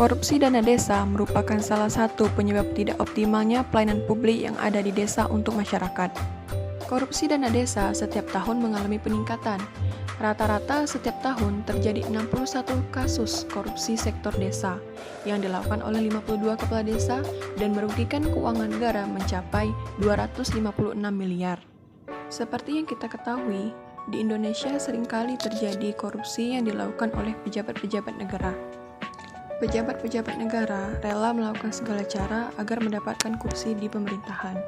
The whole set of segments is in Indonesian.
Korupsi dana desa merupakan salah satu penyebab tidak optimalnya pelayanan publik yang ada di desa untuk masyarakat. Korupsi dana desa setiap tahun mengalami peningkatan. Rata-rata setiap tahun terjadi 61 kasus korupsi sektor desa yang dilakukan oleh 52 kepala desa dan merugikan keuangan negara mencapai 256 miliar. Seperti yang kita ketahui, di Indonesia seringkali terjadi korupsi yang dilakukan oleh pejabat-pejabat negara. Pejabat-pejabat negara rela melakukan segala cara agar mendapatkan kursi di pemerintahan.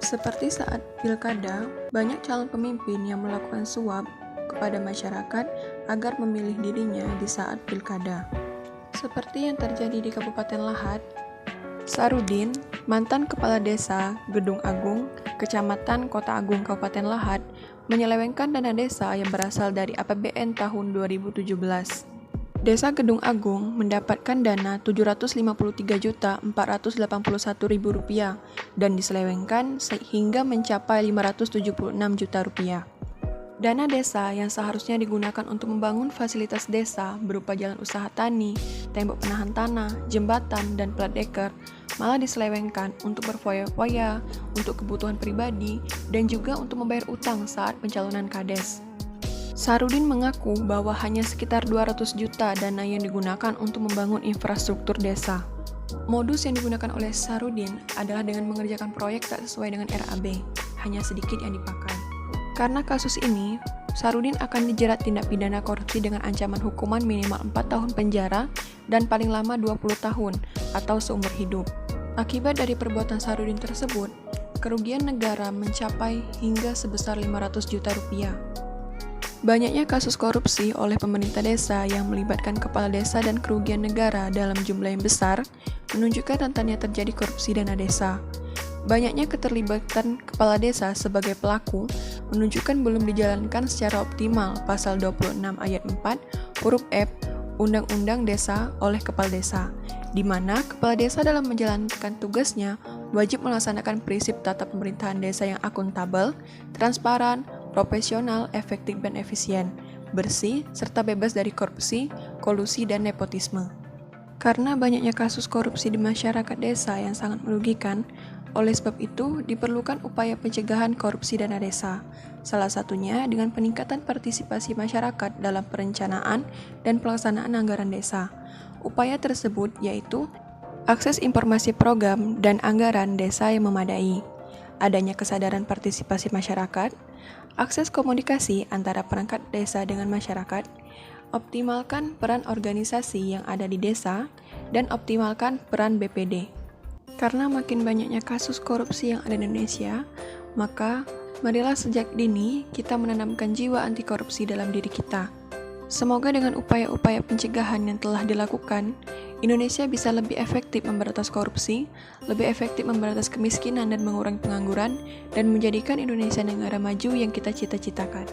Seperti saat pilkada, banyak calon pemimpin yang melakukan suap kepada masyarakat agar memilih dirinya di saat pilkada. Seperti yang terjadi di Kabupaten Lahat, Sarudin, mantan kepala desa Gedung Agung, Kecamatan Kota Agung Kabupaten Lahat, menyelewengkan dana desa yang berasal dari APBN tahun 2017. Desa Gedung Agung mendapatkan dana Rp753.481.000 dan diselewengkan sehingga mencapai Rp576 juta. Dana desa yang seharusnya digunakan untuk membangun fasilitas desa berupa jalan usaha tani, tembok penahan tanah, jembatan, dan plat deker malah diselewengkan untuk berfoya-foya, untuk kebutuhan pribadi, dan juga untuk membayar utang saat pencalonan kades. Sarudin mengaku bahwa hanya sekitar 200 juta dana yang digunakan untuk membangun infrastruktur desa. Modus yang digunakan oleh Sarudin adalah dengan mengerjakan proyek tak sesuai dengan RAB, hanya sedikit yang dipakai. Karena kasus ini, Sarudin akan dijerat tindak pidana korupsi dengan ancaman hukuman minimal 4 tahun penjara dan paling lama 20 tahun atau seumur hidup. Akibat dari perbuatan Sarudin tersebut, kerugian negara mencapai hingga sebesar 500 juta rupiah. Banyaknya kasus korupsi oleh pemerintah desa yang melibatkan kepala desa dan kerugian negara dalam jumlah yang besar menunjukkan rentannya terjadi korupsi dana desa. Banyaknya keterlibatan kepala desa sebagai pelaku menunjukkan belum dijalankan secara optimal pasal 26 ayat 4 huruf F Undang-Undang Desa oleh kepala desa, di mana kepala desa dalam menjalankan tugasnya wajib melaksanakan prinsip tata pemerintahan desa yang akuntabel, transparan, profesional, efektif dan efisien, bersih, serta bebas dari korupsi, kolusi, dan nepotisme. Karena banyaknya kasus korupsi di masyarakat desa yang sangat merugikan, oleh sebab itu diperlukan upaya pencegahan korupsi dana desa, salah satunya dengan peningkatan partisipasi masyarakat dalam perencanaan dan pelaksanaan anggaran desa. Upaya tersebut yaitu akses informasi program dan anggaran desa yang memadai, adanya kesadaran partisipasi masyarakat, akses komunikasi antara perangkat desa dengan masyarakat, optimalkan peran organisasi yang ada di desa, dan optimalkan peran BPD. Karena makin banyaknya kasus korupsi yang ada di Indonesia, maka marilah sejak dini kita menanamkan jiwa anti korupsi dalam diri kita. Semoga dengan upaya-upaya pencegahan yang telah dilakukan, Indonesia bisa lebih efektif memberantas korupsi, lebih efektif memberantas kemiskinan dan mengurangi pengangguran, dan menjadikan Indonesia negara maju yang kita cita-citakan.